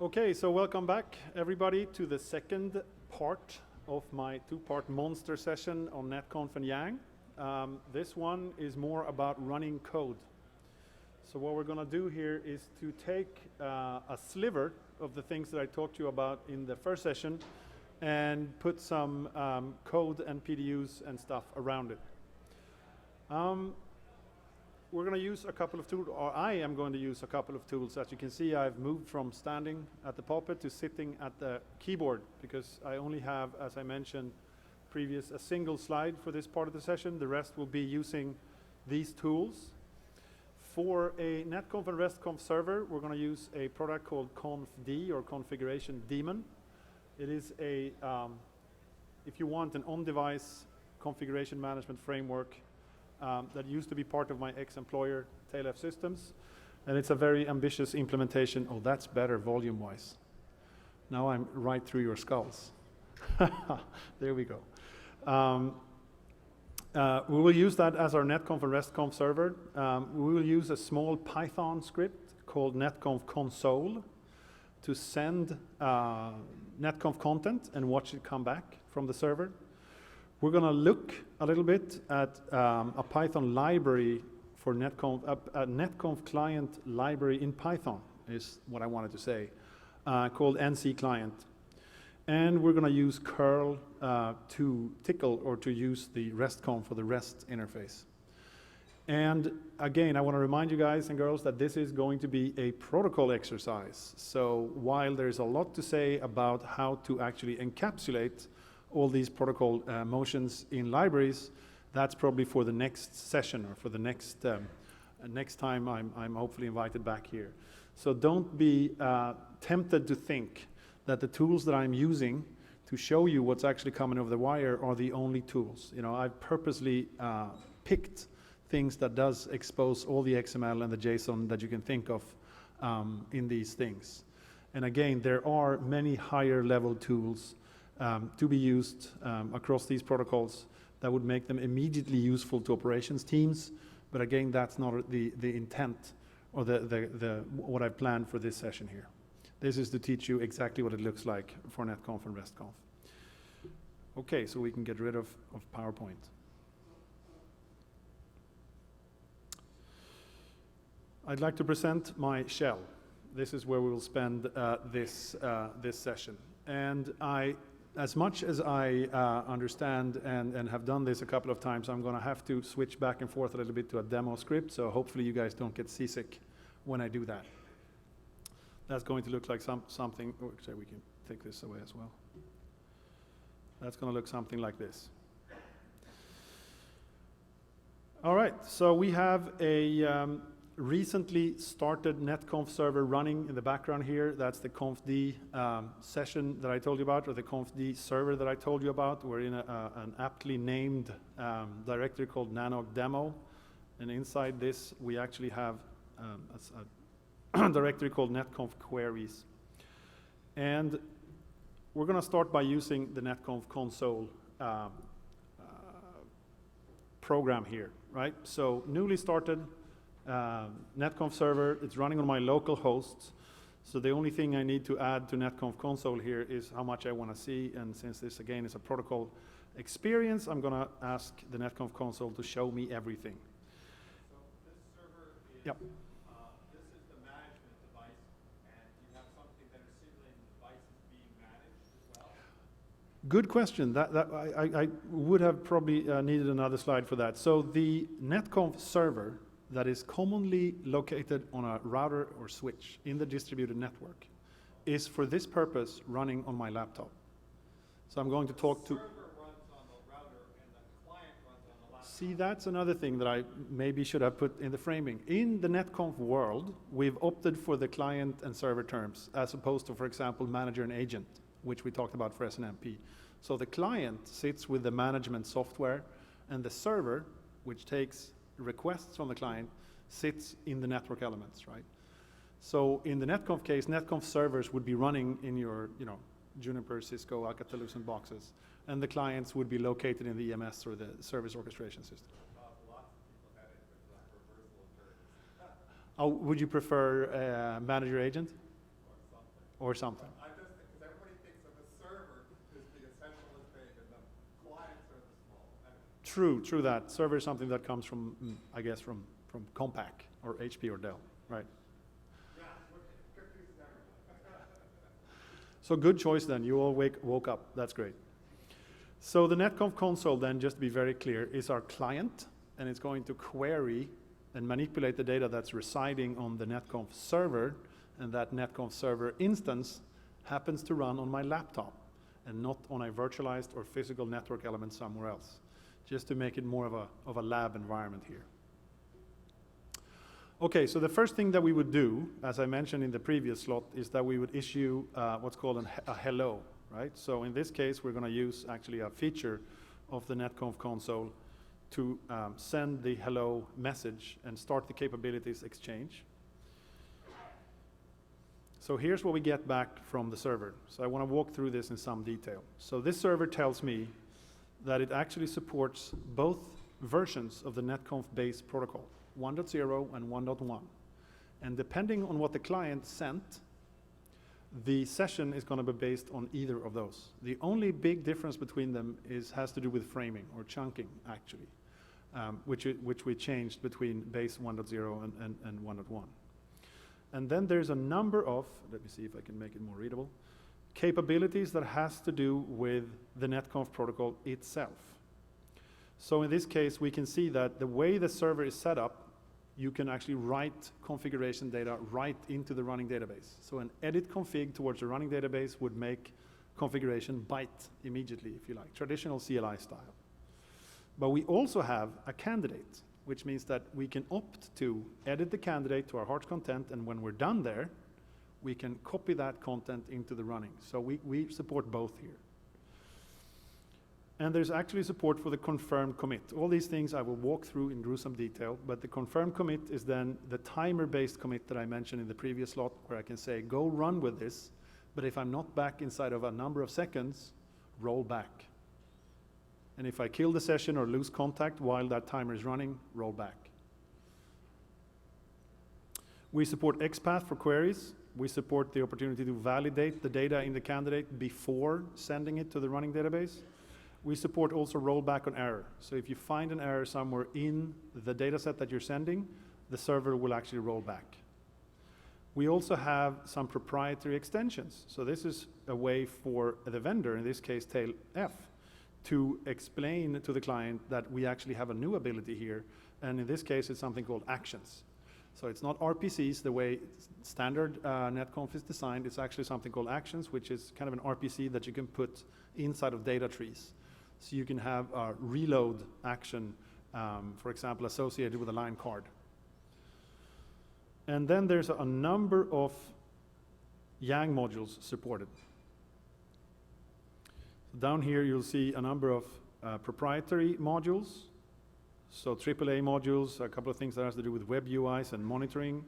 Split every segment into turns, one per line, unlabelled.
Okay, so welcome back, everybody, to the second part of my two-part monster session on Netconf and Yang. This one is more about running code. So what we're going to do here is to take a sliver of the things that I talked to you about in the first session and put some code and PDUs and stuff around it. We're going to use a couple of tools, or I am going to use a couple of tools. As you can see, I've moved from standing at the pulpit to sitting at the keyboard because I only have, as I mentioned previous, a single slide for this part of the session. The rest will be using these tools. For a Netconf and RESTconf server, we're going to use a product called confd, or configuration daemon. It is a, if you want, an on-device configuration management framework that used to be part of my ex-employer, TailF Systems. And it's a very ambitious implementation. Oh, that's better volume-wise. Now I'm right through your skulls. There we go. We will use that as our Netconf and RESTconf server. We will use a small Python script called NetConf Console to send Netconf content and watch it come back from the server. We're going to look a little bit at a Python library for Netconf, a Netconf client library in Python is what I wanted to say, called NC client. And we're going to use curl to tickle or to use the RESTconf for the REST interface. And again, I want to remind you guys and girls that this is going to be a protocol exercise. So while there's a lot to say about how to actually encapsulate all these protocol motions in libraries, that's probably for the next session or for the next time I'm hopefully invited back here. So don't be tempted to think that the tools that I'm using to show you what's actually coming over the wire are the only tools. You know, I've purposely picked things that does expose all the XML and the JSON that you can think of in these things. And again, there are many higher level tools to be used across these protocols that would make them immediately useful to operations teams. But again, that's not the intent or what I planned for this session here. This is to teach you exactly what it looks like for Netconf and RESTconf. Okay, so we can get rid of PowerPoint. I'd like to present my shell. This is where we will spend this session. And as much as I understand and have done this a couple of times, I'm going to have to switch back and forth a little bit to a demo script, so hopefully you guys don't get seasick when I do that. That's going to look like something, actually we can take this away as well. That's going to look something like this. All right, so we have a recently started Netconf server running in the background here. That's the confd session that I told you about, or the confd server that I told you about. We're in an aptly named directory called nanog demo. And inside this, we actually have a directory called netconf queries. And we're going to start by using the NetConf Console program here, right? So newly started Netconf server, it's running on my local hosts. So the only thing I need to add to NetConf Console here is how much I want to see. And since this again is a protocol experience, I'm going to ask the NetConf Console to show me everything.
So this server is,
yep.
This is the management device, and you have something that is simulating the devices being managed as well?
Good question. I would have probably needed another slide for that. So the NetConf server that is commonly located on a router or switch in the distributed network is for this purpose running on my laptop. So I'm going to talk to...
The server runs on the router and the client runs on the laptop.
See, that's another thing that I maybe should have put in the framing. In the Netconf world, we've opted for the client and server terms as opposed to, for example, manager and agent, which we talked about for SNMP. So the client sits with the management software, and the server, which takes requests from the client, sits in the network elements, right? So in the Netconf case, Netconf servers would be running in your, Juniper, Cisco, Alcatel-Lucent boxes, and the clients would be located in the EMS or the service orchestration system.
Lots of people had it with reversal of
Oh, would you prefer manager agent?
or something.
or something.
I just think, because everybody thinks of the server as being a centralist thing, and the clients are the small.
True that. Server is something that comes from, I guess, from Compaq or HP or Dell, right?
Yeah, confuses everyone.
So good choice then. You all woke up. That's great. So the NetConf console then, just to be very clear, is our client, and it's going to query and manipulate the data that's residing on the NetConf server, and that NetConf server instance happens to run on my laptop and not on a virtualized or physical network element somewhere else, just to make it more of a lab environment here. Okay, so the first thing that we would do, as I mentioned in the previous slot, is that we would issue what's called a hello, right? So in this case, we're going to use actually a feature of the NetConf console to send the hello message and start the capabilities exchange. So here's what we get back from the server. So I want to walk through this in some detail. So this server tells me that it actually supports both versions of the NetConf base protocol, 1.0 and 1.1. And depending on what the client sent, the session is going to be based on either of those. The only big difference between them has to do with framing or chunking, actually, which we changed between base 1.0 and 1.1. And then there's a number of, let me see if I can make it more readable, capabilities that has to do with the NetConf protocol itself. So in this case, we can see that the way the server is set up, you can actually write configuration data right into the running database. So an edit config towards the running database would make configuration byte immediately, if you like, traditional CLI style. But we also have a candidate, which means that we can opt to edit the candidate to our heart's content, and when we're done there, we can copy that content into the running. So we support both here. And there's actually support for the confirmed commit. All these things I will walk through in gruesome detail, but the confirmed commit is then the timer-based commit that I mentioned in the previous slot, where I can say, go run with this, but if I'm not back inside of a number of seconds, roll back. And if I kill the session or lose contact while that timer is running, roll back. We support XPath for queries. We support the opportunity to validate the data in the candidate before sending it to the running database. We support also rollback on error. So if you find an error somewhere in the data set that you're sending, the server will actually roll back. We also have some proprietary extensions. So this is a way for the vendor, in this case TailF, to explain to the client that we actually have a new ability here. And in this case, it's something called actions. So it's not RPCs the way standard NetConf is designed. It's actually something called actions, which is kind of an RPC that you can put inside of data trees. So you can have a reload action, for example, associated with a line card. And then there's a number of Yang modules supported. So down here you'll see a number of proprietary modules. So AAA modules, a couple of things that has to do with web UIs and monitoring.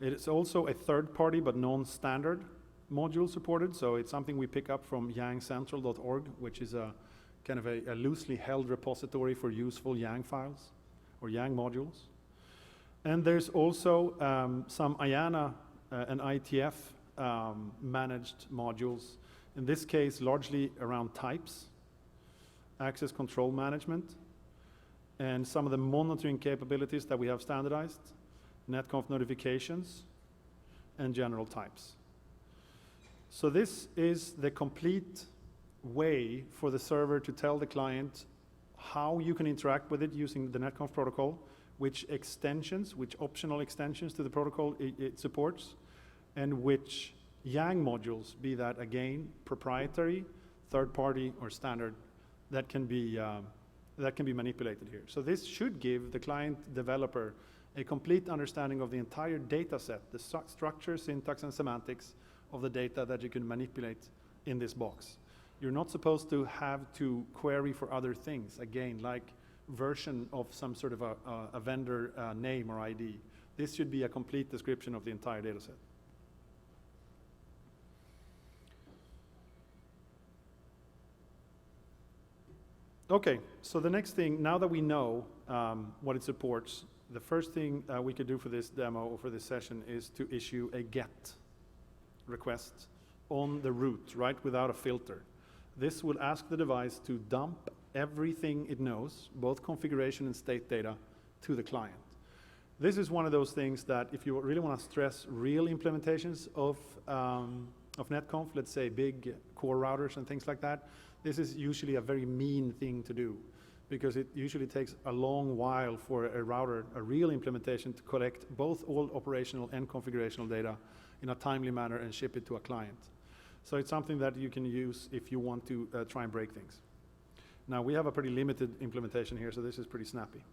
It is also a third-party but non-standard module supported. So it's something we pick up from yangcentral.org, which is a kind of a loosely held repository for useful Yang files or Yang modules. And there's also some IANA and ITF managed modules, in this case largely around types, access control management, and some of the monitoring capabilities that we have standardized, NetConf notifications, and general types. So this is the complete way for the server to tell the client how you can interact with it using the NetConf protocol, which extensions, which optional extensions to the protocol it supports, and which Yang modules, be that again proprietary, third-party, or standard, that can be manipulated here. So this should give the client developer a complete understanding of the entire data set, the structure, syntax, and semantics of the data that you can manipulate in this box. You're not supposed to have to query for other things, again, like version of some sort of a vendor name or ID. This should be a complete description of the entire data set. Okay, so the next thing, now that we know what it supports, the first thing we could do for this demo or for this session is to issue a get request on the root, right, without a filter. This will ask the device to dump everything it knows, both configuration and state data, to the client. This is one of those things that if you really want to stress real implementations of NetConf, let's say big core routers and things like that, this is usually a very mean thing to do, because it usually takes a long while for a router, a real implementation, to collect both all operational and configurational data in a timely manner and ship it to a client. So it's something that you can use if you want to try and break things. Now we have a pretty limited implementation here, so this is pretty snappy.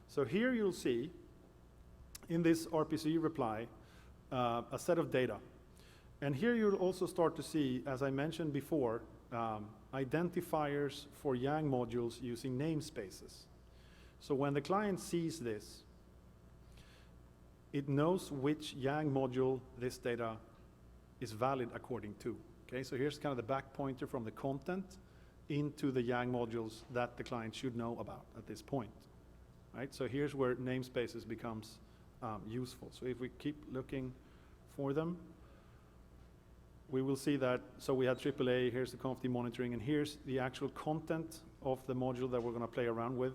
So here you'll see in this RPC reply a set of data. And here you'll also start to see, as I mentioned before, identifiers for Yang modules using namespaces. So when the client sees this, it knows which Yang module this data is valid according to. Okay, so here's kind of the back pointer from the content into the Yang modules that the client should know about at this point. Right, so here's where namespaces becomes useful. So if we keep looking for them, we will see that, so we had AAA, here's the conf monitoring, and here's the actual content of the module that we're going to play around with,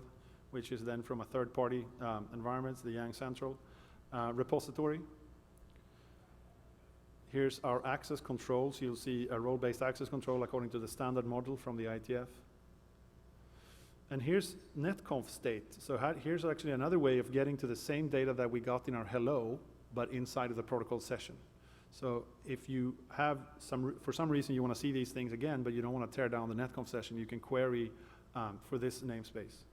which is then from a third-party environment, the Yang Central repository. Here's our access controls. You'll see a role-based access control according to the standard model from the ITF. And here's netconf state. So here's actually another way of getting to the same data that we got in our hello, but inside of the protocol session. So if you have for some reason you want to see these things again, but you don't want to tear down the netconf session, you can query for this namespace.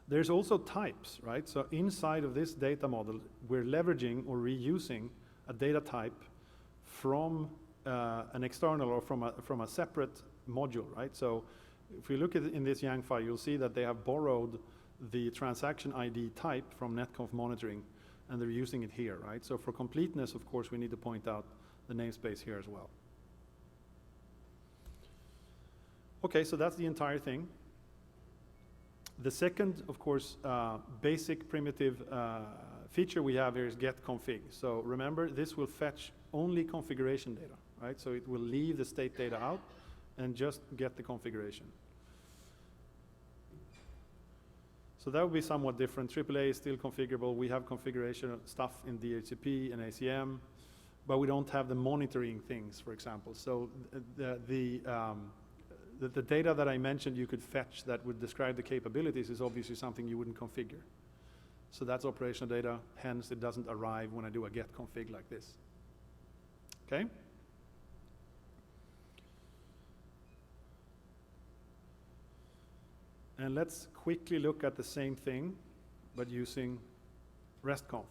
There's also types, right? So inside of this data model, we're leveraging or reusing a data type from an external or from a separate module, right? So if we look at it in this Yang file, you'll see that they have borrowed the transaction ID type from netconf monitoring, and they're using it here, right? So for completeness, of course, we need to point out the namespace here as well. Okay, so that's the entire thing. The second, of course, basic primitive feature we have here is getconfig. So remember, this will fetch only configuration data, right? So it will leave the state data out and just get the configuration. So that would be somewhat different. AAA is still configurable. We have configuration stuff in DHCP and ACM, but we don't have the monitoring things, for example. So the data that I mentioned you could fetch that would describe the capabilities is obviously something you wouldn't configure. So that's operational data, hence it doesn't arrive when I do a get config like this. Okay? And let's quickly look at the same thing, but using RESTconf.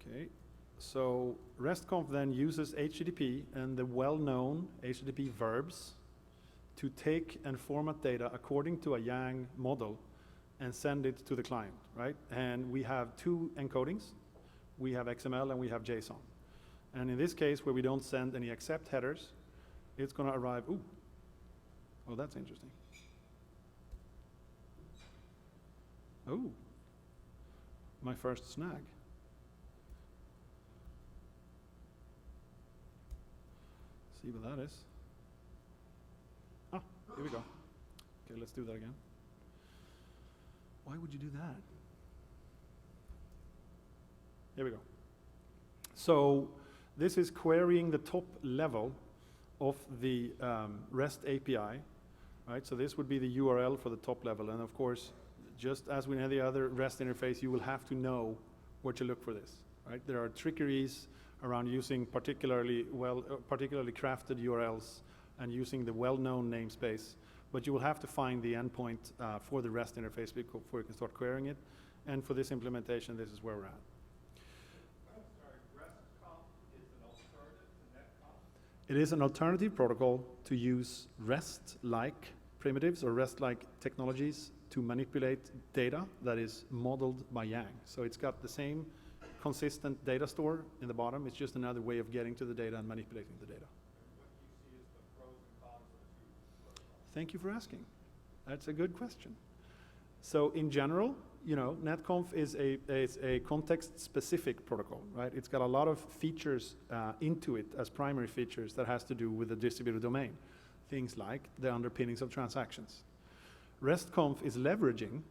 Okay, so RESTconf then uses HTTP and the well-known HTTP verbs to take and format data according to a Yang model and send it to the client, right? And we have two encodings. We have XML and we have JSON. And in this case, where we don't send any accept headers, it's going to arrive, ooh, oh, that's interesting. Oh, my first snag. See what that is. Ah, here we go. Okay, let's do that again. Why would you do that? Here we go. So this is querying the top level of the REST API, right? So this would be the URL for the top level, and of course, just as with any other REST interface, you will have to know where to look for this, right? There are trickeries around using particularly crafted URLs and using the well-known namespace, but you will have to find the endpoint for the REST interface before you can start querying it. And for this implementation, this is where we're at.
I'm sorry, RESTconf is an alternative to NetConf?
It is an alternative protocol to use REST-like primitives or REST-like technologies to manipulate data that is modeled by Yang. So it's got the same consistent data store in the bottom. It's just another way of getting to the data and manipulating the data.
And what do you see as the pros and cons of the two protocols?
Thank you for asking. That's a good question. So in general, you know, Netconf is a context-specific protocol, right? It's got a lot of features into it as primary features that has to do with the distributed domain. Things like the underpinnings of transactions. RESTconf is leveraging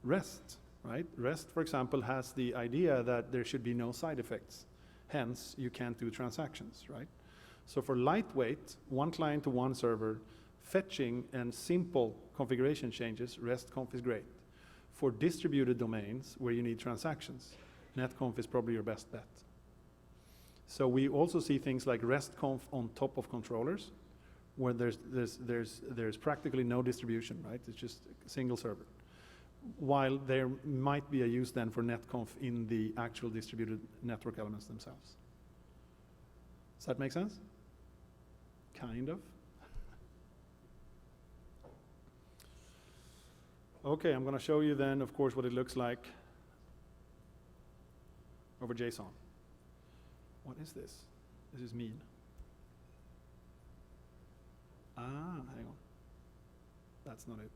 REST, right? REST, for example, has the idea that there should be no side effects. Hence, you can't do transactions, right? So for lightweight, one client to one server, fetching and simple configuration changes, RESTconf is great. For distributed domains where you need transactions, Netconf is probably your best bet. So we also see things like RESTconf on top of controllers, where there's practically no distribution, right? It's just a single server. While there might be a use then for Netconf in the actual distributed network elements themselves. Does that make sense? Kind of. Okay, I'm going to show you then, of course, what it looks like over JSON. What is this? This is mean. Ah, hang on. That's not it.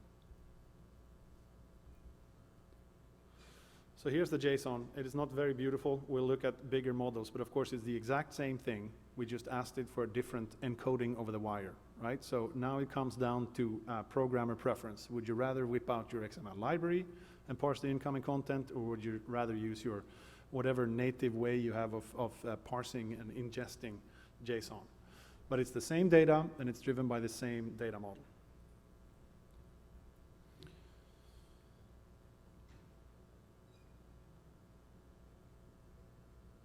So here's the JSON. It is not very beautiful. We'll look at bigger models, but of course it's the exact same thing. We just asked it for a different encoding over the wire, right? So now it comes down to programmer preference. Would you rather whip out your XML library and parse the incoming content, or would you rather use your whatever native way you have of parsing and ingesting JSON? But it's the same data, and it's driven by the same data model.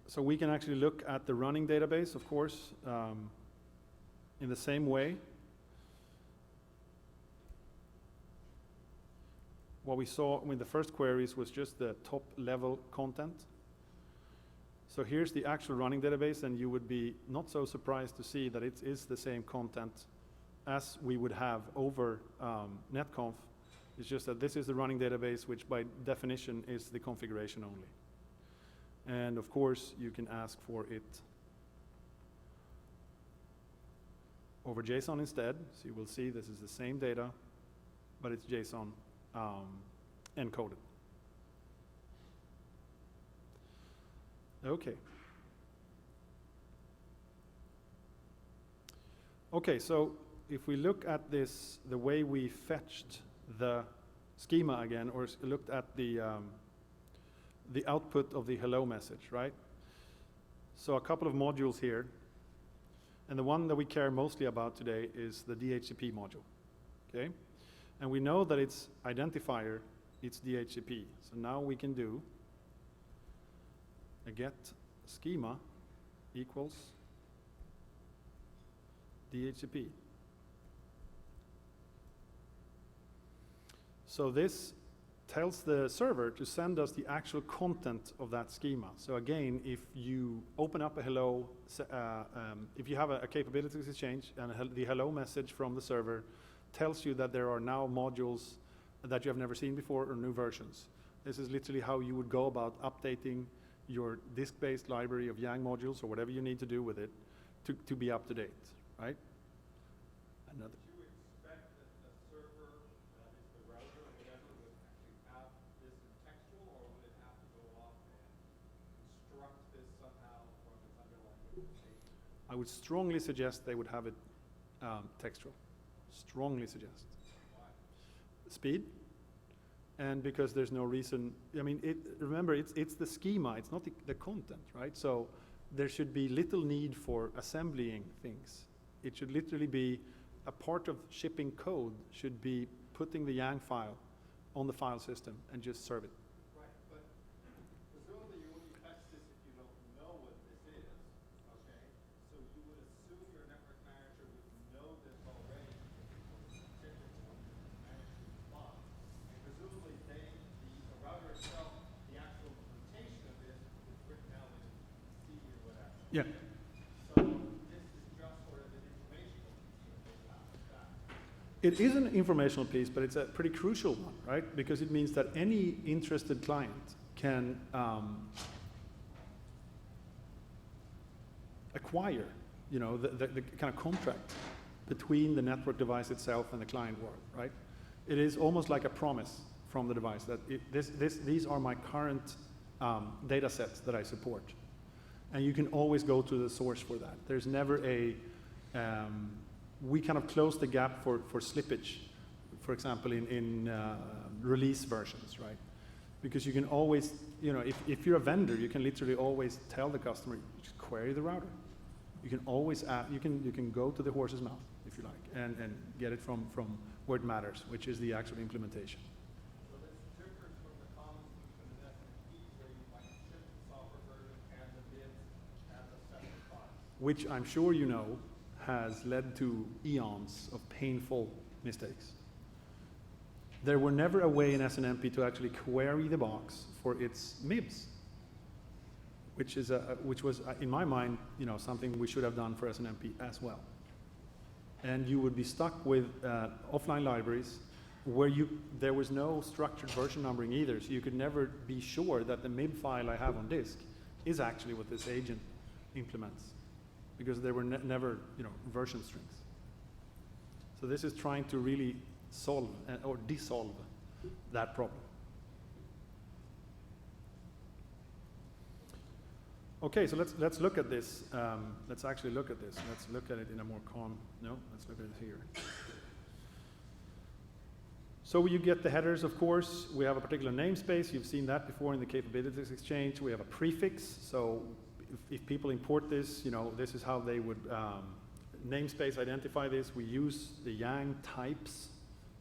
So we can actually look at the running database, of course, in the same way. What we saw with the first queries was just the top level content. So here's the actual running database, and you would be not so surprised to see that it is the same content as we would have over Netconf. It's just that this is the running database, which by definition is the configuration only. And of course, you can ask for it over JSON instead. So you will see this is the same data, but it's JSON encoded. Okay. Okay, so if we look at this, the way we fetched the schema again, or looked at the output of the hello message, right? So a couple of modules here. And the one that we care mostly about today is the DHCP module, okay? And we know that its identifier, it's DHCP. So now we can do a get schema equals DHCP. So this tells the server to send us the actual content of that schema. So again, if you open up a hello, if you have a capabilities exchange and the hello message from the server tells you that there are now modules that you have never seen before or new versions. This is literally how you would go about updating your disk-based library of Yang modules or whatever you need to do with it to be up to date, right? Another.
Would you expect that the server, that is the router or whatever, would actually have this in textual, or would it have to go off and construct this somehow from its underlying implementation?
I would strongly suggest they would have it textual. Strongly suggest.
Why?
Speed. And because there's no reason, I mean, remember, it's the schema, it's not the content, right? So there should be little need for assembling things. It should literally be a part of shipping code should be putting the Yang file on the file system and just serve it.
Right, but presumably you wouldn't fetch this if you don't know what this is, okay? So you would assume your network manager would know this already because it's typical management block. And presumably the router itself, the actual implementation of this is written out in C or whatever.
Yeah.
So this is just sort of an informational piece that they have.
It is an informational piece, but it's a pretty crucial one, right? Because it means that any interested client can acquire, you know, the kind of contract between the network device itself and the client world, right? It is almost like a promise from the device. That these are my current data sets that I support. And you can always go to the source for that. There's never a, we kind of close the gap for slippage, for example, in release versions, right? Because you can always, you know, if you're a vendor, you can literally always tell the customer, just query the router. You can always add, you can go to the horse's mouth, if you like, and get it from where it matters, which is the actual implementation.
So this differs from the common solution in SNMP where you might ship the software version and the bits as a separate file.
Which I'm sure you know has led to eons of painful mistakes. There were never a way in SNMP to actually query the box for its MIBs, which was, in my mind, you know, something we should have done for SNMP as well. And you would be stuck with offline libraries where there was no structured version numbering either, so you could never be sure that the MIB file I have on disk is actually what this agent implements, because there were never, you know, version strings. So this is trying to really solve or dissolve that problem. Okay, so let's look at this. Let's actually look at this. Let's look at it in a more calm. No, let's look at it here. So you get the headers, of course. We have a particular namespace. You've seen that before in the capabilities exchange. We have a prefix. So if people import this, you know, this is how they would namespace identify this. We use the Yang types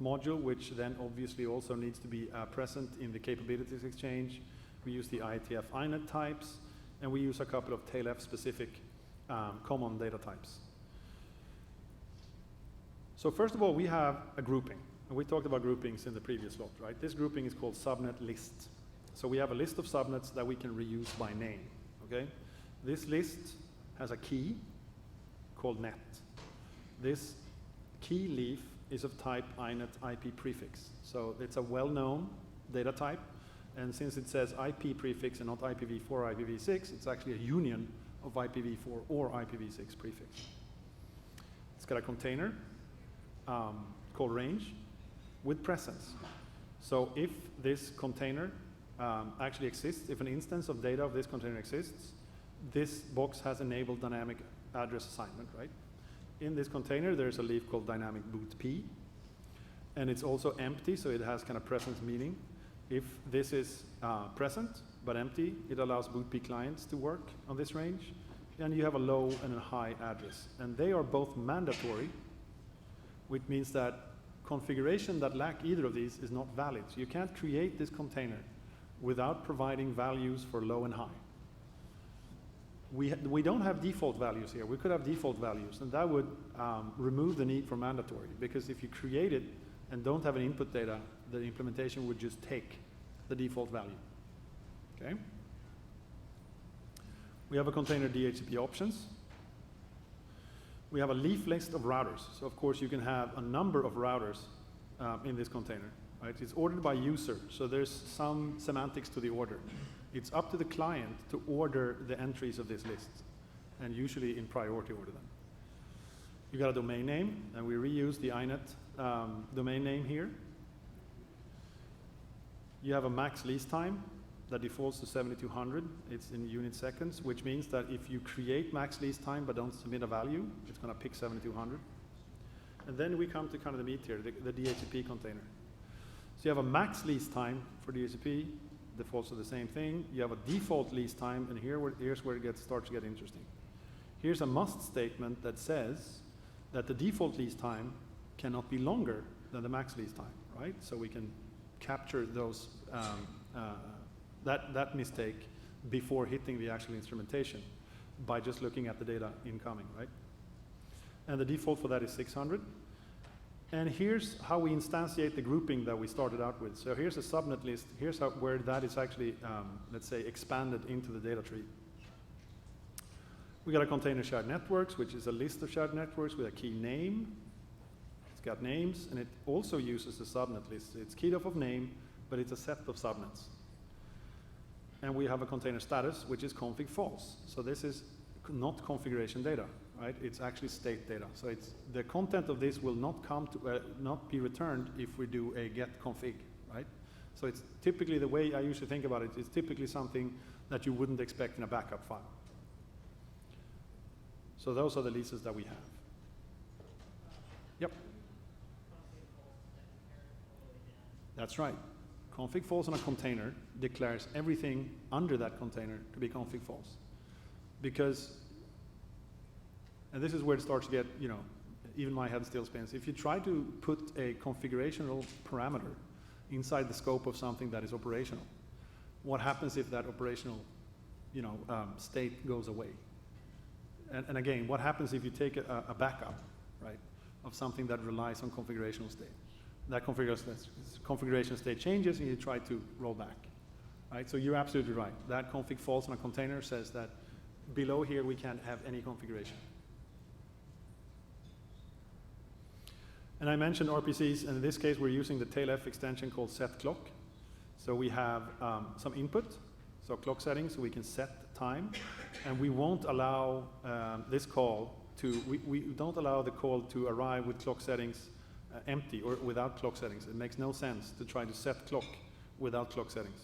module, which then obviously also needs to be present in the capabilities exchange. We use the IETF INET types, and we use a couple of tailf specific common data types. So first of all, we have a grouping. And we talked about groupings in the previous lot, right? This grouping is called subnet list. So we have a list of subnets that we can reuse by name, okay? This list has a key called net. This key leaf is of type INET IP prefix. So it's a well-known data type. And since it says IP prefix and not IPv4 or IPv6, it's actually a union of IPv4 or IPv6 prefix. It's got a container called range with presence. So if this container actually exists, if an instance of data of this container exists, this box has enabled dynamic address assignment, right? In this container, there's a leaf called dynamic boot P, and it's also empty, so it has kind of presence meaning. If this is present but empty, it allows boot P clients to work on this range, and you have a low and a high address. And they are both mandatory, which means that configuration that lack either of these is not valid. So you can't create this container without providing values for low and high. We don't have default values here. We could have default values, and that would remove the need for mandatory, because if you create it and don't have an input data, the implementation would just take the default value, okay? We have a container DHCP options. We have a leaf list of routers. So of course you can have a number of routers in this container, right? It's ordered by user, so there's some semantics to the order. It's up to the client to order the entries of this list, and usually in priority order them. You got a domain name, and we reuse the INET domain name here. You have a max lease time that defaults to 7200. It's in unit seconds, which means that if you create max lease time but don't submit a value, it's going to pick 7200. And then we come to kind of the meat here, the DHCP container. So you have a max lease time for DHCP, defaults to the same thing. You have a default lease time, and here's where it starts to get interesting. Here's a must statement that says that the default lease time cannot be longer than the max lease time, right? So we can capture those that mistake before hitting the actual instrumentation by just looking at the data incoming, right? And the default for that is 600. And here's how we instantiate the grouping that we started out with. So here's a subnet list. Here's where that is actually, let's say, expanded into the data tree. We got a container shared networks, which is a list of shared networks with a key name. It's got names, and it also uses the subnet list. It's keyed off of name, but it's a set of subnets. And we have a container status, which is config false. So this is not configuration data, right? It's actually state data. So it's the content of this will not come to not be returned if we do a getconfig, right? So it's typically, the way I usually think about it, is typically something that you wouldn't expect in a backup file. So those are the leases that we have. Yep. That's right. Config false on a container declares everything under that container to be config false. Because, and this is where it starts to get, you know, even my head still spins. If you try to put a configurational parameter inside the scope of something that is operational, what happens if that operational, you know, state goes away? And again, what happens if you take a backup, right, of something that relies on configurational state? That configuration state changes and you try to roll back, right? So you're absolutely right. That config false on a container says that below here we can't have any configuration. And I mentioned RPCs, and in this case we're using the tailf extension called SetClock. So we have some input, so clock settings, so we can set time, and we won't allow this call to, we don't allow the call to arrive with clock settings empty or without clock settings. It makes no sense to try to set clock without clock settings.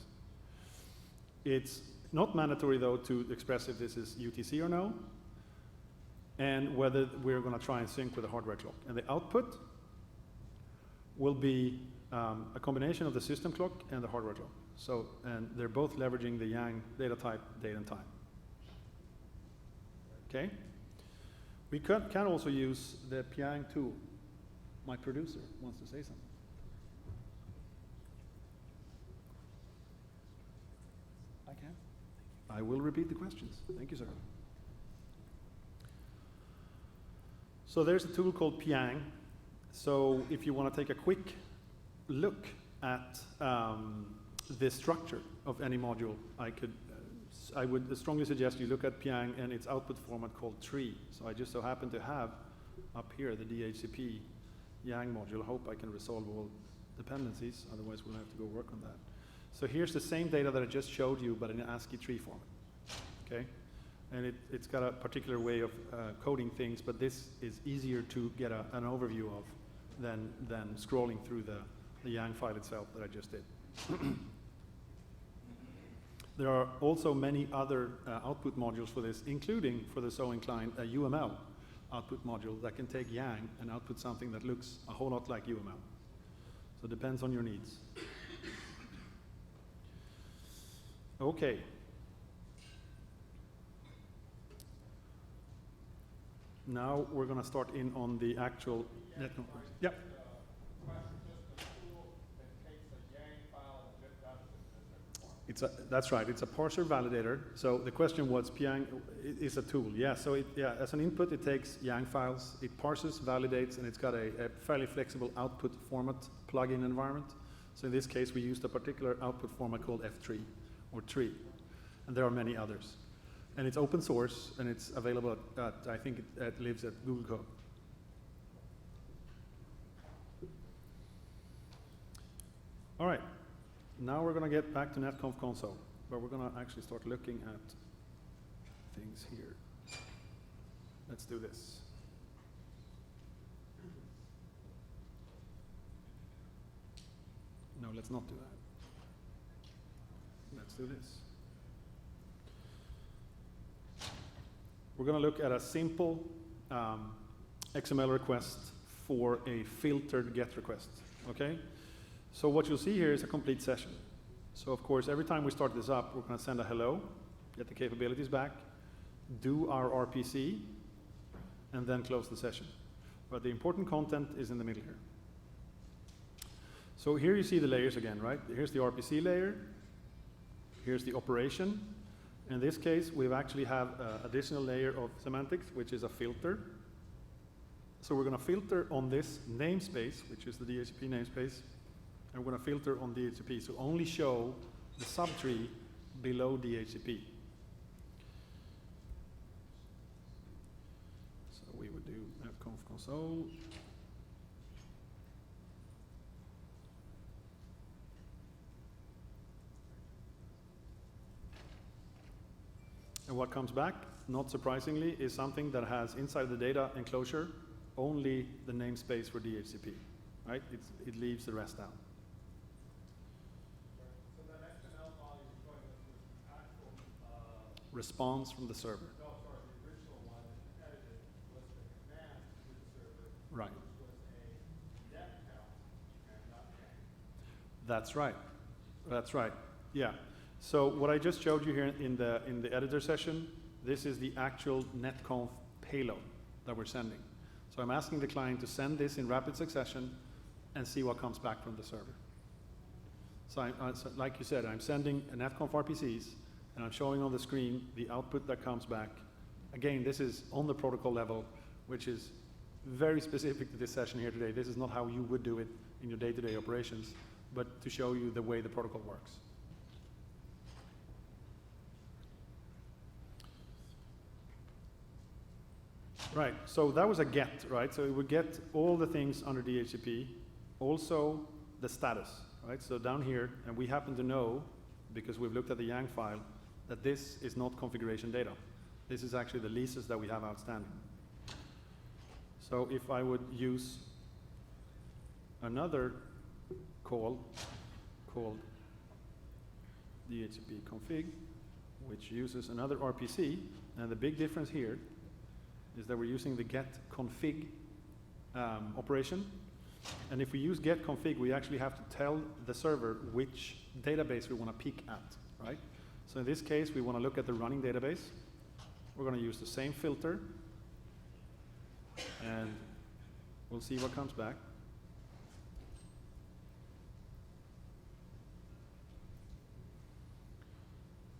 It's not mandatory though to express if this is UTC or no, and whether we're going to try and sync with the hardware clock. And the output will be a combination of the system clock and the hardware clock. So, and they're both leveraging the Yang data type, date and time. Okay? We can also use the Phang tool. My producer wants to say something. I can. I will repeat the questions. Thank you, sir. So there's a tool called Phang. So if you want to take a quick look at the structure of any module, I would strongly suggest you look at Phang and its output format called tree. So I just so happen to have up here the DHCP Yang module. I hope I can resolve all dependencies, otherwise we'll have to go work on that. So here's the same data that I just showed you, but in an ASCII tree format. Okay? And it's got a particular way of coding things, but this is easier to get an overview of than scrolling through the Yang file itself that I just did. There are also many other output modules for this, including, for the so inclined, a UML output module that can take Yang and output something that looks a whole lot like UML. So it depends on your needs. Okay. Now we're going to start in on the actual NetConf. Yep. That's right, it's a parser validator. So the question was, Phang is a tool. Yeah, so as an input it takes Yang files, it parses, validates, and it's got a fairly flexible output format plugin environment. So in this case we used a particular output format called F3 or tree, and there are many others. And it's open source and it's available at I think it lives at Google Code. All right. Now we're going to get back to NetConf Console, but we're going to actually start looking at things here. Let's do this. No, let's not do that. Let's do this. We're going to look at a simple XML request for a filtered GET request, okay? So what you'll see here is a complete session. So of course, every time we start this up, we're going to send a hello, get the capabilities back, do our RPC, and then close the session. But the important content is in the middle here. So here you see the layers again, right? Here's the RPC layer. Here's the operation. In this case, we actually have an additional layer of semantics, which is a filter. So we're going to filter on this namespace, which is the DHCP namespace. And we're going to filter on DHCP, so only show the subtree below DHCP. So we would do NetConf Console. And what comes back, not surprisingly, is something that has inside the data enclosure only the namespace for DHCP, right? It leaves the rest out. response from the server.
No, sorry, the original one that edited was the command to the server,
Right.
which was a net count and not yang.
That's right. That's right. Yeah. So what I just showed you here in the editor session, this is the actual netconf payload that we're sending. So I'm asking the client to send this in rapid succession and see what comes back from the server. So, so like you said, I'm sending a netconf RPCs, and I'm showing on the screen the output that comes back. Again, this is on the protocol level, which is very specific to this session here today. This is not how you would do it in your day-to-day operations, but to show you the way the protocol works. Right, so that was a get, right? So it would get all the things under DHCP, also the status, right? So down here, and we happen to know, because we've looked at the Yang file, that this is not configuration data. This is actually the leases that we have outstanding. So if I would use another call called DHCP Config, which uses another RPC, and the big difference here is that we're using the getconfig operation. And if we use getconfig, we actually have to tell the server which database we want to peek at, right? So in this case, we want to look at the running database. We're going to use the same filter, and we'll see what comes back.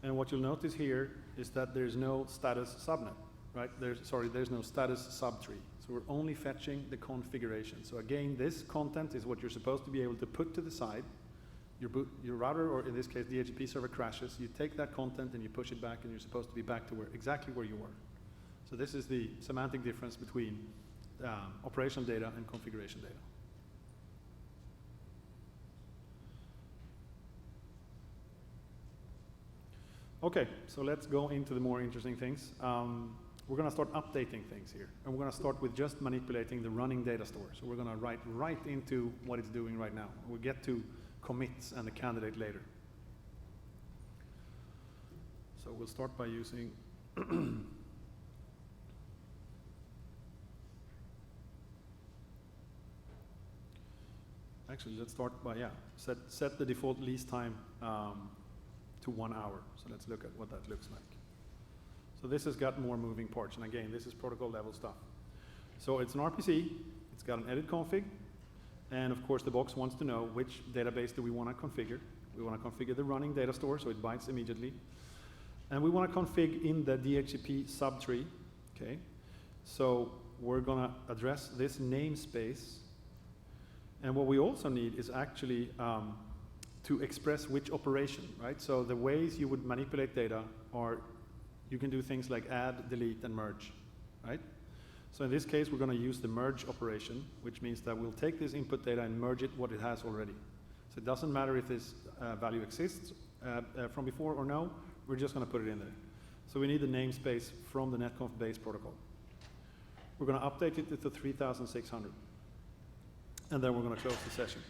And what you'll notice here is that there's no status subnet, right? There's no status subtree. So we're only fetching the configuration. So again, this content is what you're supposed to be able to put to the side. Your router, or in this case, the DHCP server crashes. You take that content and you push it back, and you're supposed to be back to exactly where you were. So this is the semantic difference between operational data and configuration data. Okay, so let's go into the more interesting things. We're going to start updating things here, and we're going to start with just manipulating the running data store. So we're going to write right into what it's doing right now. We'll get to commits and the candidate later. So we'll start by using actually, let's start by, set the default lease time to 1 hour. So let's look at what that looks like. So this has got more moving parts, and again, this is protocol level stuff. So it's an RPC, it's got an edit config, and of course the box wants to know which database do we want to configure. We want to configure the running data store so it bites immediately. And we want to config in the DHCP subtree, okay? So we're going to address this namespace, and what we also need is actually to express which operation, right? So the ways you would manipulate data are, you can do things like add, delete, and merge, right? So in this case, we're going to use the merge operation, which means that we'll take this input data and merge it what it has already. So it doesn't matter if this value exists from before or no, we're just going to put it in there. So we need the namespace from the Netconf base protocol. We're going to update it to 3600. And then we're going to close the session.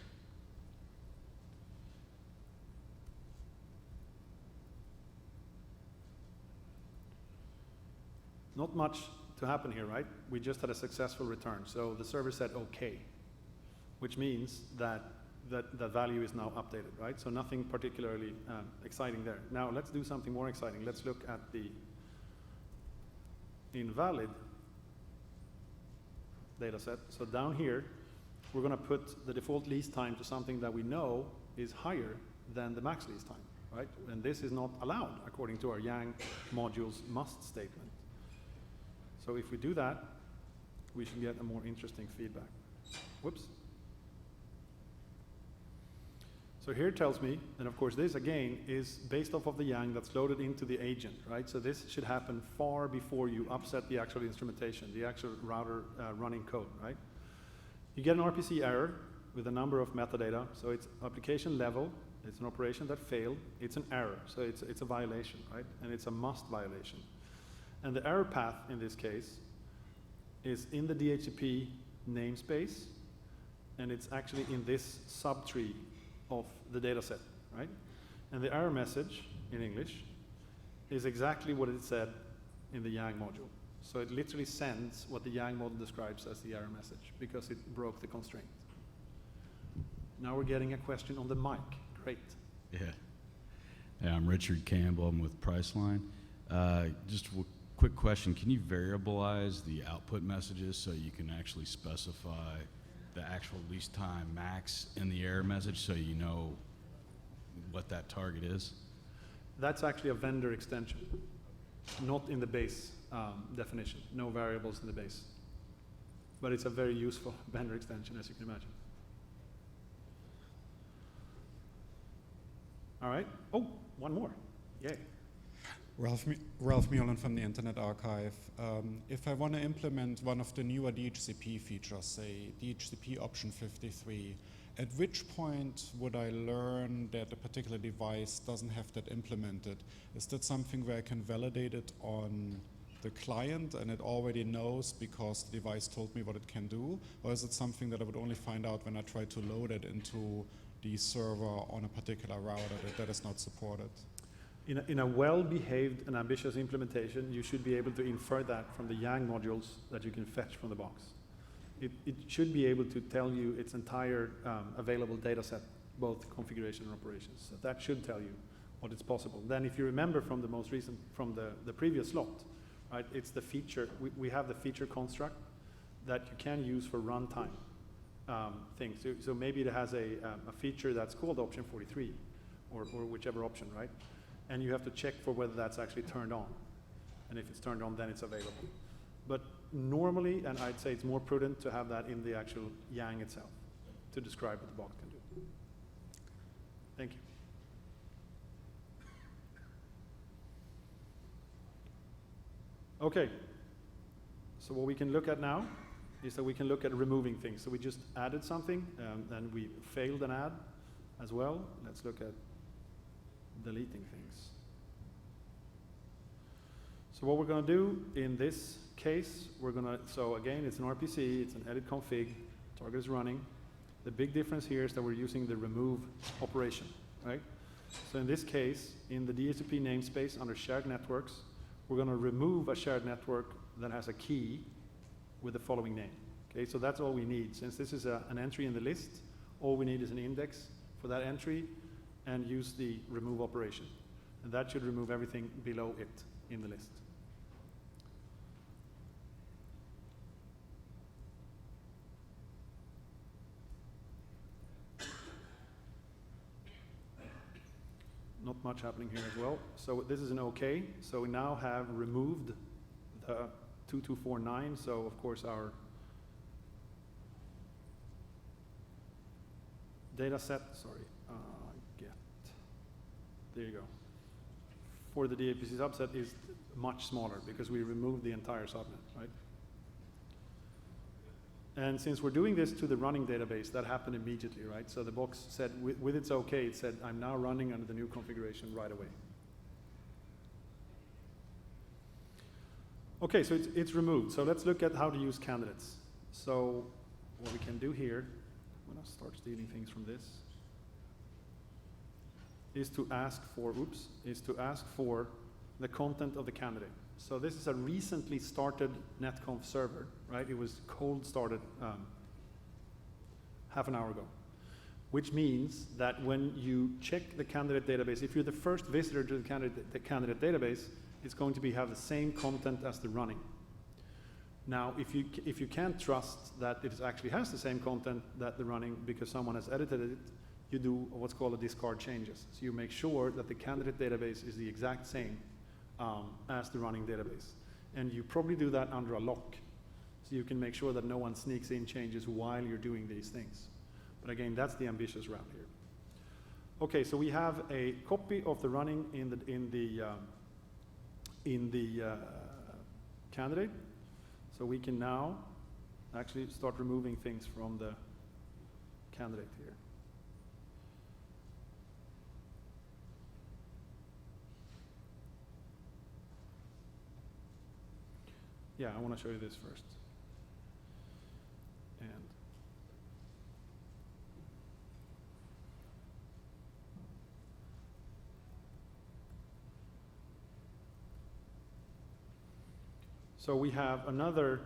Not much to happen here, right? We just had a successful return. So the server said OK, which means that the value is now updated, right? So nothing particularly exciting there. Now let's do something more exciting. Let's look at the invalid data set. So down here, we're going to put the default lease time to something that we know is higher than the max lease time, right? And this is not allowed according to our Yang module's must statement. So if we do that, we should get a more interesting feedback. Whoops. So here it tells me, and of course this again is based off of the Yang that's loaded into the agent, right? So this should happen far before you upset the actual instrumentation, the actual router running code, right? You get an RPC error with a number of metadata. So it's application level, it's an operation that failed, it's an error, so it's a violation, right? And it's a must violation. And the error path in this case is in the DHCP namespace, and it's actually in this subtree of the data set, right? And the error message in English is exactly what it said in the Yang module. So it literally sends what the Yang module describes as the error message because it broke the constraint. Now we're getting a question on the mic. Great.
Yeah. Yeah, I'm Richard Campbell. I'm with Priceline. Just a quick question. Can you variabilize the output messages so you can actually specify the actual release time max in the error message so you know what that target is?
That's actually a vendor extension, not in the base definition. No variables in the base. But it's a very useful vendor extension, as you can imagine. All right. Oh, one more. Yay.
Ralph Mullen from the Internet Archive. If I want to implement one of the newer DHCP features, say DHCP option 53, at which point would I learn that a particular device doesn't have that implemented? Is that something where I can validate it on the client and it already knows because the device told me what it can do? Or is it something that I would only find out when I try to load it into the server on a particular router that is not supported?
In a well-behaved and ambitious implementation, you should be able to infer that from the Yang modules that you can fetch from the box. It should be able to tell you its entire available data set, both configuration and operations. So that should tell you what is possible. Then if you remember from the most recent, from the previous slot, right, it's the feature, we have the feature construct that you can use for runtime things. So maybe it has a feature that's called option 43 or whichever option, right? And you have to check for whether that's actually turned on. And if it's turned on, then it's available. But normally, and I'd say it's more prudent to have that in the actual Yang itself to describe what the box can do. Thank you. Okay. So what we can look at now is that we can look at removing things. So we just added something, and we failed an add as well. Let's look at deleting things. So what we're going to do in this case, we're going to, so again, it's an RPC, it's an edit config, target is running. The big difference here is that we're using the remove operation, right? So in this case, in the DHCP namespace under shared networks, we're going to remove a shared network that has a key with the following name. Okay, so that's all we need. Since this is an entry in the list, all we need is an index for that entry and use the remove operation. And that should remove everything below it in the list. Not much happening here as well. So this is an OK. So we now have removed the 2249. So of course our data set, get, there you go. For the DHCP subset is much smaller because we removed the entire subnet, right? And since we're doing this to the running database, that happened immediately, right? So the box said, with its OK, it said, I'm now running under the new configuration right away. OK, so it's removed. So let's look at how to use candidates. So what we can do here, I'm going to start stealing things from this, is to ask for the content of the candidate. So this is a recently started Netconf server, right? It was cold started half an hour ago, which means that when you check the candidate database, if you're the first visitor to the candidate database, it's going to have the same content as the running. Now, if you can't trust that it actually has the same content that the running because someone has edited it, you do what's called a discard changes. So you make sure that the candidate database is the exact same as the running database. And you probably do that under a lock. So you can make sure that no one sneaks in changes while you're doing these things. But again, that's the ambitious route here. Okay, so we have a copy of the running in the candidate. So we can now actually start removing things from the candidate here. Yeah, I want to show you this first. And So we have another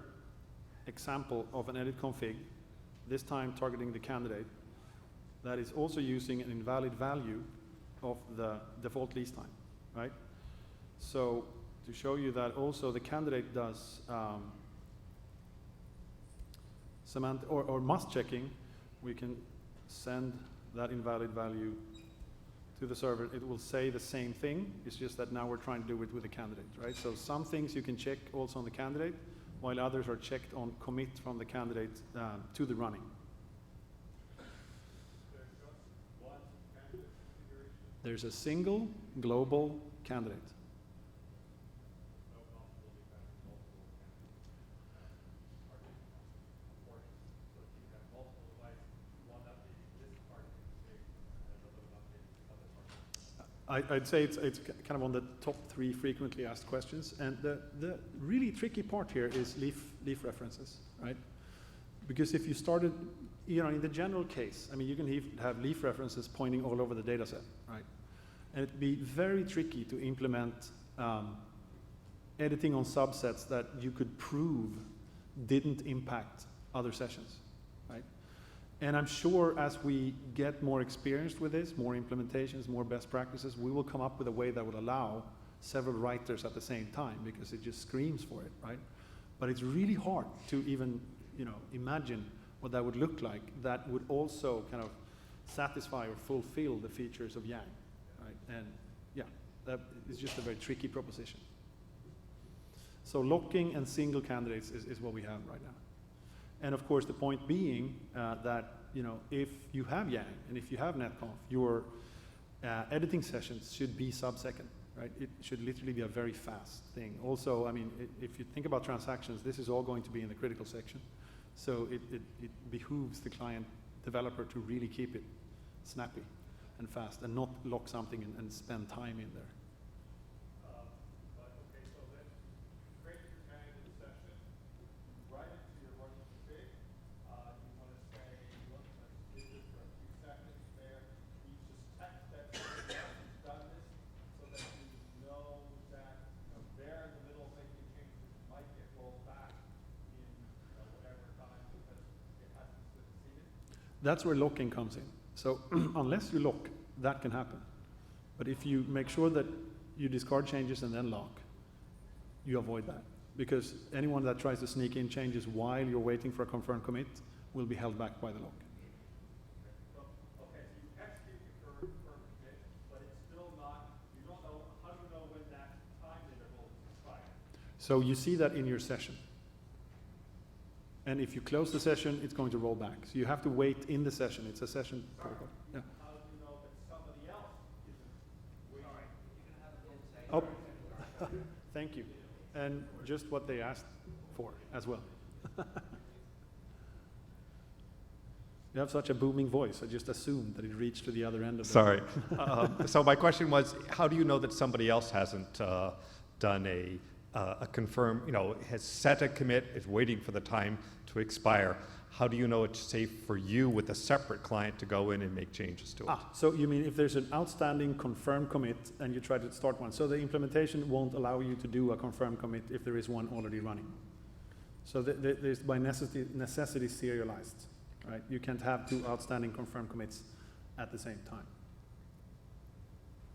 example of an edit config, this time targeting the candidate, that is also using an invalid value of the default lease time, right? So to show you that also the candidate does or must checking, we can send that invalid value to the server. It will say the same thing, it's just that now we're trying to do it with the candidate, right? So some things you can check also on the candidate, while others are checked on commit from the candidate to the running. There's a single global candidate. I'd say it's kind of on the top 3 frequently asked questions, and the really tricky part here is leaf references, right? Because if you started, you know, in the general case, I mean, you can have leaf references pointing all over the data set, right? And it'd be very tricky to implement editing on subsets that you could prove didn't impact other sessions, right? And I'm sure as we get more experienced with this, more implementations, more best practices, we will come up with a way that would allow several writers at the same time, because it just screams for it, right? But it's really hard to even, you know, imagine what that would look like that would also kind of satisfy or fulfill the features of Yang, right? And yeah, that is just a very tricky proposition. So locking and single candidates is what we have right now. And of course, the point being that, you know, if you have Yang and if you have Netconf, your editing sessions should be sub-second, right? It should literally be a very fast thing. Also, I mean, if you think about transactions, this is all going to be in the critical section. So it behooves the client developer to really keep it snappy and fast and not lock something and spend time in there.
Okay, so then create your candidate session, write it to your running config. You want to say, look, let's do this for a few seconds there. You just text that you've done this so that you know that there in the middle of making changes might get rolled back in whatever time because it hasn't succeeded.
That's where locking comes in. So unless you lock, that can happen. But if you make sure that you discard changes and then lock, you avoid that. Because anyone that tries to sneak in changes while you're waiting for a confirmed commit will be held back by the lock.
Okay, so you execute your confirmed commit, but it's still not, you don't know, how do you know when that time interval is expired?
So you see that in your session. And if you close the session, it's going to roll back. So you have to wait in the session. It's a session protocol. Yeah.
How do you know that somebody else isn't waiting?
Oh, thank you. And just what they asked for as well. You have such a booming voice. I just assumed that it reached to the other end of the...
Sorry. So my question was, how do you know that somebody else hasn't done a confirm, you know, has set a commit, is waiting for the time to expire? How do you know it's safe for you with a separate client to go in and make changes to it?
So you mean if there's an outstanding confirmed commit and you try to start one, so the implementation won't allow you to do a confirmed commit if there is one already running. So there's by necessity serialized, right? You can't have 2 outstanding confirmed commits at the same time.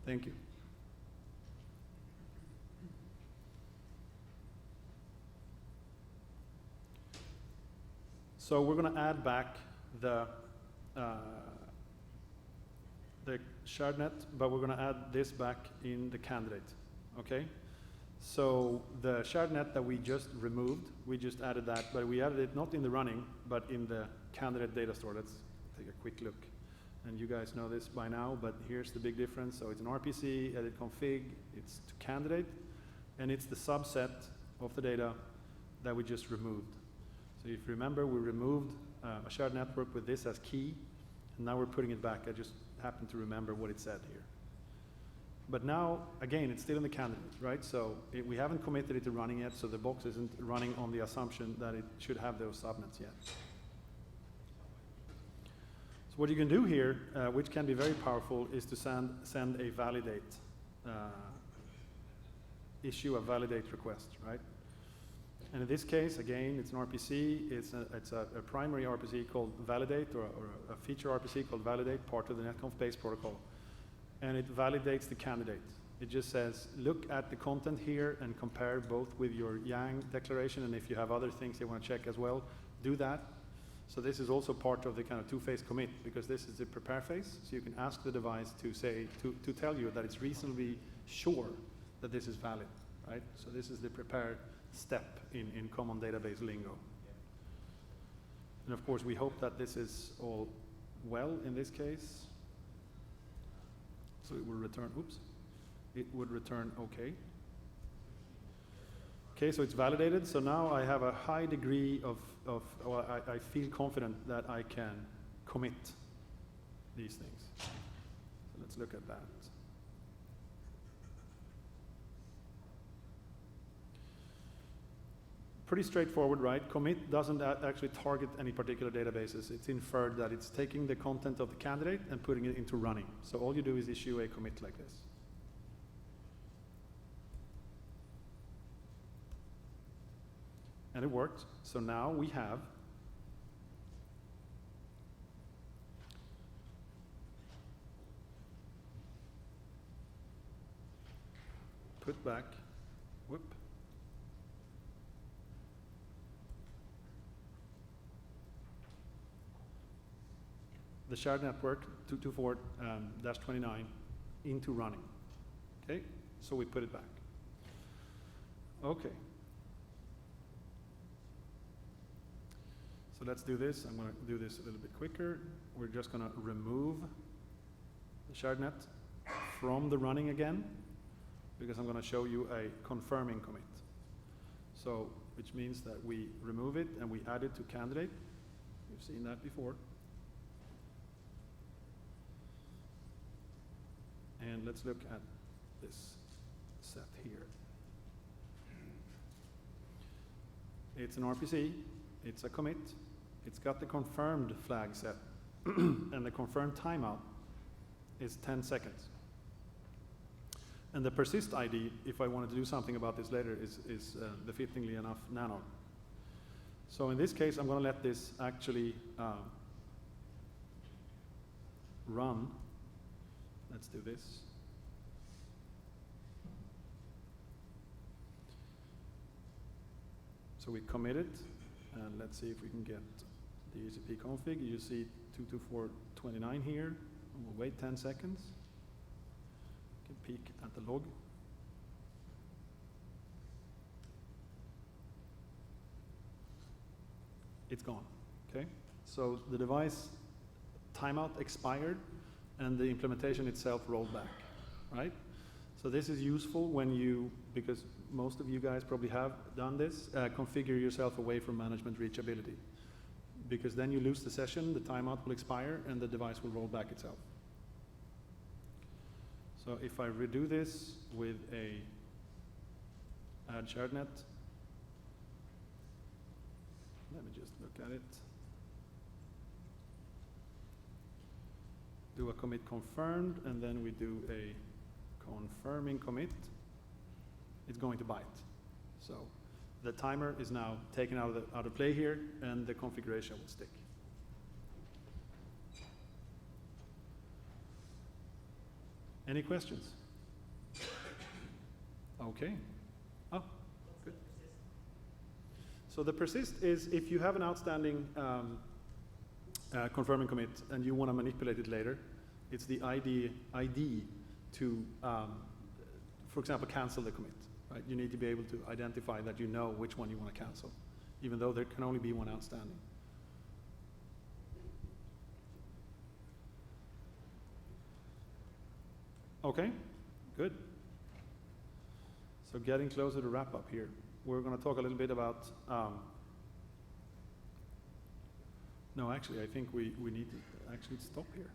Thank you. So we're going to add back the shared net, but we're going to add this back in the candidate, okay? So the shared net that we just removed, we just added that, but we added it not in the running, but in the candidate data store. Let's take a quick look. And you guys know this by now, but here's the big difference. So it's an RPC, edit config, it's to candidate, and it's the subset of the data that we just removed. So if you remember, we removed a shared network with this as key, and now we're putting it back. I just happened to remember what it said here. But now, again, it's still in the candidate, right? So we haven't committed it to running yet, so the box isn't running on the assumption that it should have those subnets yet. So what you can do here, which can be very powerful, is to send a validate, issue a validate request, right? And in this case, again, it's an RPC. It's a primary RPC called validate, or a feature RPC called validate, part of the netconf-based protocol. And it validates the candidate. It just says, look at the content here and compare both with your Yang declaration, and if you have other things you want to check as well, do that. So this is also part of the kind of two-phase commit, because this is the prepare phase. So you can ask the device to say, to tell you that it's reasonably sure that this is valid, right? So this is the prepare step in common database lingo. And of course, we hope that this is all well in this case. So it will return, oops, it would return okay. Okay, so it's validated. So now I have a high degree of well, I feel confident that I can commit these things. So let's look at that. Pretty straightforward, right? Commit doesn't actually target any particular databases. It's inferred that it's taking the content of the candidate and putting it into running. So all you do is issue a commit like this. And it worked. So now we have put back, whoop, the shared network 224-29 into running. Okay, so we put it back. Okay. So let's do this. I'm going to do this a little bit quicker. We're just going to remove the shared net from the running again, because I'm going to show you a confirming commit. So, which means that we remove it and we add it to candidate. You've seen that before. And let's look at this set here. It's an RPC. It's a commit. It's got the confirmed flag set. And the confirmed timeout is 10 seconds. And the persist ID, if I wanted to do something about this later, is befittingly enough nano. So in this case, I'm going to let this actually run. Let's do this. So we commit it, and let's see if we can get the DHCP config. You see 224.29 here. And we'll wait 10 seconds. You can peek at the log. It's gone, okay? So the device timeout expired, and the implementation itself rolled back, right? So this is useful when you, because most of you guys probably have done this, configure yourself away from management reachability. Because then you lose the session, the timeout will expire, and the device will roll back itself. So if I redo this with a add shared net, let me just look at it. Do a commit confirmed, and then we do a confirming commit. It's going to bite. So the timer is now taken out of play here, and the configuration will stick. Any questions? Okay. Oh, good. So the persist is if you have an outstanding confirming commit and you want to manipulate it later, it's the ID to, for example, cancel the commit. Right? You need to be able to identify that you know which one you want to cancel, even though there can only be one outstanding. Okay, good. So getting closer to wrap up here. We're going to talk a little bit about, no, actually, I think we need to actually stop here.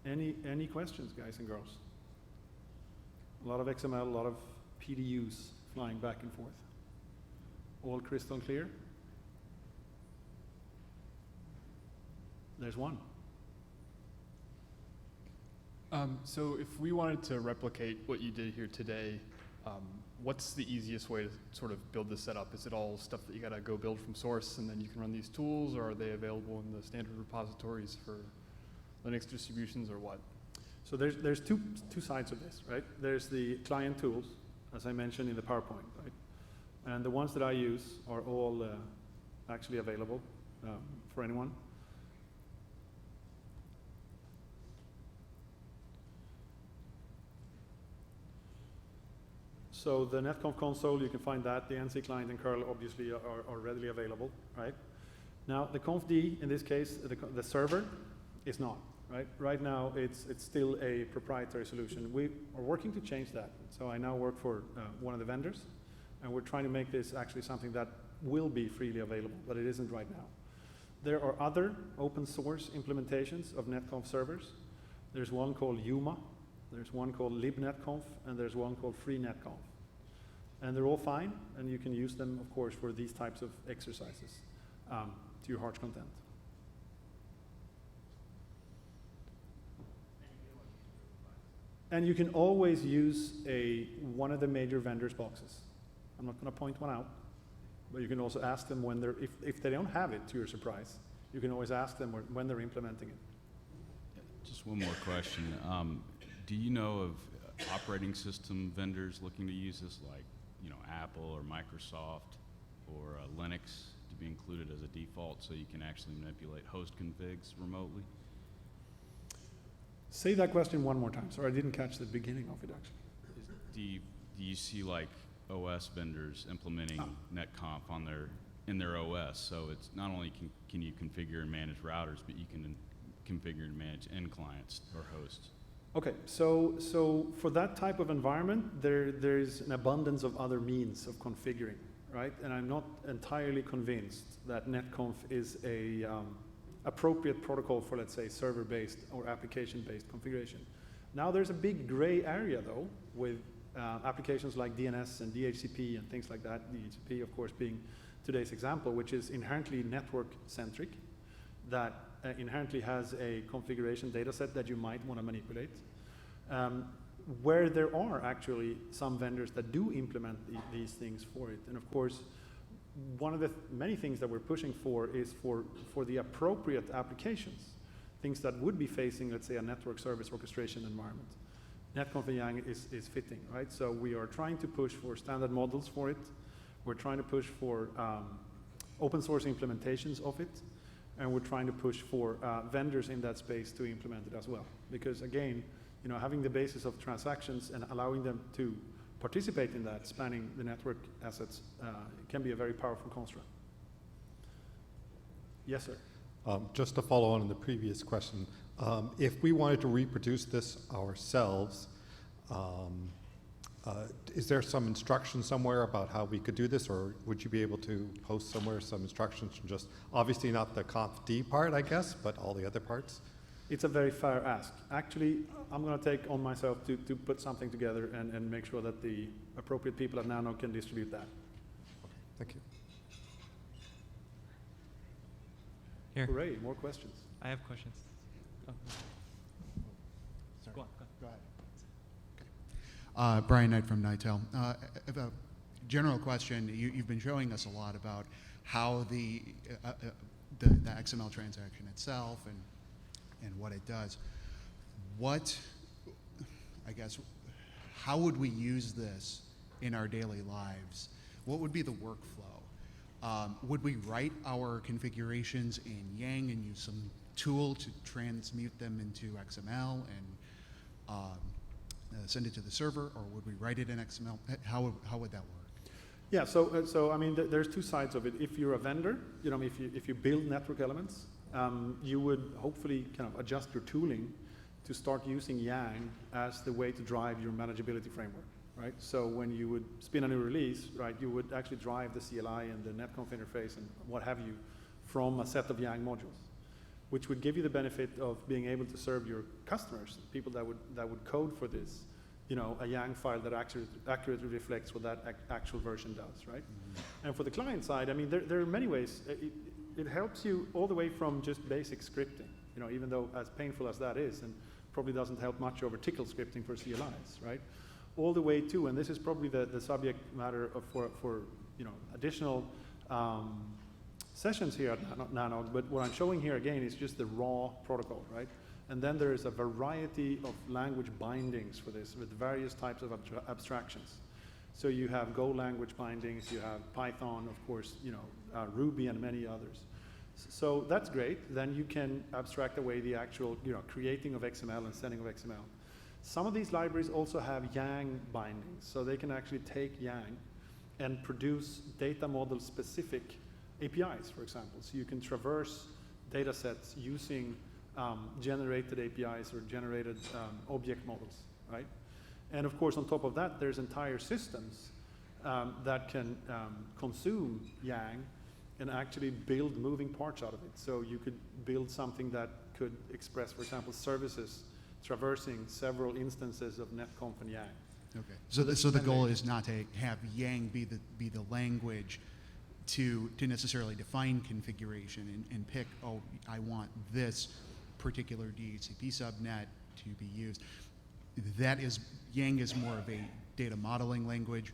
Any questions, guys and girls? A lot of XML, a lot of PDUs flying back and forth. All crystal clear? There's one.
So if we wanted to replicate what you did here today What's the easiest way to sort of build this setup? Is it all stuff that you gotta go build from source and then you can run these tools, or are they available in the standard repositories for Linux distributions, or what?
So there's two sides of this, right? There's the client tools, as I mentioned in the PowerPoint, right? And the ones that I use are all actually available for anyone. So the NetConf Console, you can find that. The NC client and curl obviously are readily available, right? Now the confd, in this case, the server is not, right? Right now it's still a proprietary solution. We are working to change that. So I now work for one of the vendors, and we're trying to make this actually something that will be freely available, but it isn't right now. There are other open source implementations of NetConf servers. There's one called Yuma, there's one called libnetconf, and there's one called freenetconf. And they're all fine, and you can use them, of course, for these types of exercises to your heart's content. And you can always use one of the major vendors' boxes. I'm not going to point one out, but you can also ask them when they're, if they don't have it, to your surprise, you can always ask them when they're implementing it.
Just one more question. Do you know of operating system vendors looking to use this, like Apple or Microsoft or Linux, to be included as a default so you can actually manipulate host configs remotely?
Say that question one more time. Sorry, I didn't catch the beginning of it actually.
Do you see like OS vendors implementing NetConf in their OS? So it's not only can you configure and manage routers, but you can configure and manage end clients or hosts.
Okay, so for that type of environment, there's an abundance of other means of configuring, right? And I'm not entirely convinced that NetConf is a appropriate protocol for, let's say, server-based or application-based configuration. Now there's a big gray area though with applications like DNS and DHCP and things like that. DHCP, of course, being today's example, which is inherently network-centric, that inherently has a configuration data set that you might want to manipulate, where there are actually some vendors that do implement these things for it. And of course, one of the many things that we're pushing for is for the appropriate applications, things that would be facing, let's say, a network service orchestration environment. NetConf and Yang is fitting, right? So we are trying to push for standard models for it. We're trying to push for open source implementations of it. And we're trying to push for vendors in that space to implement it as well. Because again, having the basis of transactions and allowing them to participate in that, spanning the network assets, can be a very powerful construct. Yes, sir.
Just to follow on the previous question, if we wanted to reproduce this ourselves, is there some instruction somewhere about how we could do this, or would you be able to post somewhere some instructions from just, obviously not the confd part, I guess, but all the other parts?
It's a very fair ask. Actually, I'm going to take on myself to put something together and make sure that the appropriate people at Nano can distribute that.
Okay, thank you.
Here.
Hooray, more questions.
I have questions. Oh.
Sorry.
Go on.
Go ahead.
Brian Knight from Nitel. I have a general question. You've been showing us a lot about how the XML transaction itself and what it does. How would we use this in our daily lives? What would be the workflow? Would we write our configurations in Yang and use some tool to transmute them into XML and send it to the server, or would we write it in XML? How would that work?
Yeah, so I mean, there's two sides of it. If you're a vendor, if you build network elements, you would hopefully kind of adjust your tooling to start using Yang as the way to drive your manageability framework, right? So when you would spin a new release, right, you would actually drive the CLI and the Netconf interface and what have you from a set of Yang modules, which would give you the benefit of being able to serve your customers, people that would code for this, a Yang file that accurately reflects what that actual version does, right? Mm-hmm. And for the client side, I mean, there are many ways. It helps you all the way from just basic scripting, even though as painful as that is, and probably doesn't help much over tickle scripting for CLIs, right? all the way to, and this is probably the subject matter for additional sessions here at Nanog, but what I'm showing here again is just the raw protocol, right? And then there is a variety of language bindings for this with various types of abstractions. So you have Go language bindings, you have Python, of course, Ruby and many others. So that's great. Then you can abstract away the actual, creating of XML and sending of XML. Some of these libraries also have Yang bindings, so they can actually take Yang and produce data model specific APIs, for example. So you can traverse data sets using generated APIs or generated object models, right? And of course, on top of that, there's entire systems that can consume Yang and actually build moving parts out of it. So you could build something that could express, for example, services traversing several instances of NetConf and Yang.
Okay. So the goal is not to have Yang be the language to necessarily define configuration and pick, oh, I want this particular DHCP subnet to be used. That is, Yang is more of a data modeling language,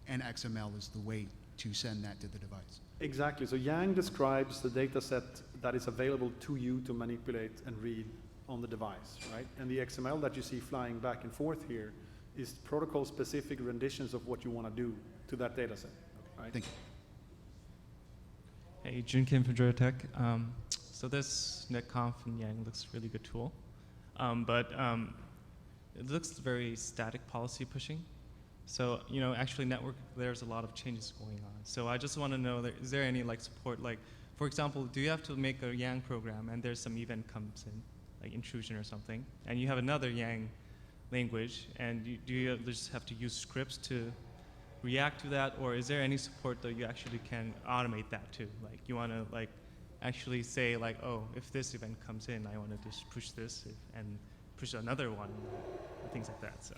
and XML is the way to send that to the device.
Exactly. So Yang describes the data set that is available to you to manipulate and read on the device, right? And the XML that you see flying back and forth here is protocol-specific renditions of what you want to do to that data set, right?
Thank you.
Hey, Jun Kim from Georgia Tech. So this NetConf and Yang looks really good tool, but it looks very static policy pushing. So, actually network, there's a lot of changes going on. So I just want to know, is there any support, for example, do you have to make a Yang program and there's some event comes in, like intrusion or something, and you have another Yang language, and do you just have to use scripts to react to that, or is there any support that you actually can automate that too? Like you want to actually say oh, if this event comes in, I want to just push this and push another one, and things like that.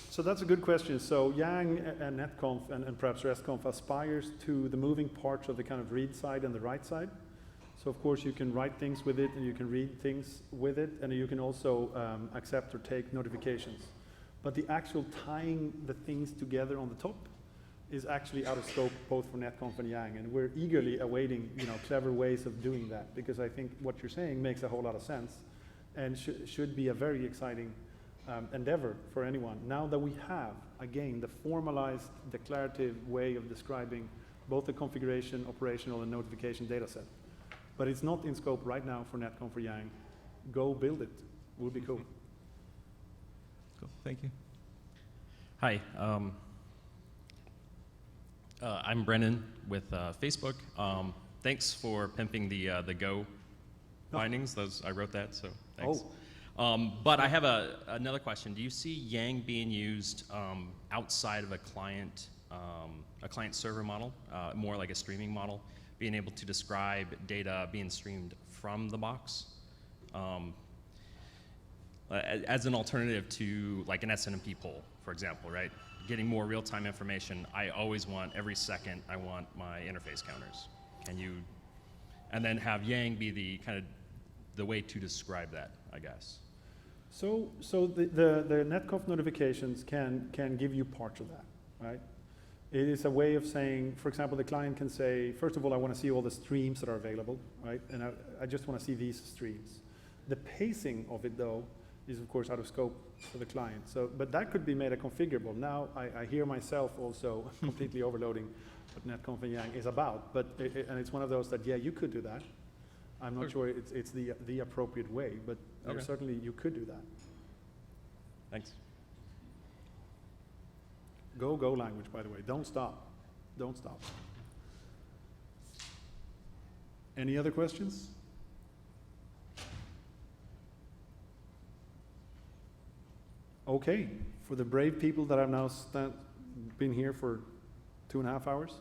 So that's a good question. So Yang and NetConf and perhaps RESTconf aspires to the moving parts of the kind of read side and the write side. So of course you can write things with it and you can read things with it, and you can also accept or take notifications. But the actual tying the things together on the top is actually out of scope both for NetConf and Yang, and we're eagerly awaiting clever ways of doing that, because I think what you're saying makes a whole lot of sense and should be a very exciting endeavor for anyone. Now that we have, again, the formalized declarative way of describing both the configuration, operational, and notification data set. But it's not in scope right now for NetConf or Yang. Go build it. Would be cool.
Cool, thank you.
Hi, I'm Brennan with Facebook. Thanks for pimping the Go bindings. I wrote that, so thanks.
Oh.
But I have another question. Do you see Yang being used outside of a client server model, more like a streaming model, being able to describe data being streamed from the box, as an alternative to like an SNMP poll, for example, right? Getting more real-time information. I always want, every second, I want my interface counters. Can you, and then have Yang be the kind of the way to describe that, I guess.
So the NetConf notifications can give you parts of that, right? It is a way of saying, for example, the client can say, first of all, I want to see all the streams that are available, right? And I just want to see these streams. The pacing of it, though, is of course out of scope for the client. So, but that could be made a configurable. Now I hear myself also completely overloading what NetConf and Yang is about, but and it's one of those that, yeah, you could do that. I'm not sure it's the appropriate way, but certainly you could do that.
Thanks.
Go language, by the way. Don't stop. Don't stop. Any other questions? Okay, for the brave people that have now been here for 2.5 hours,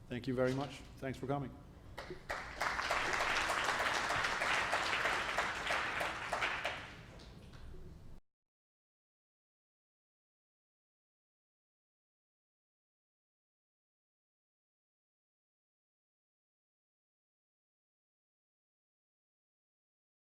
thank you very much. Thanks for coming.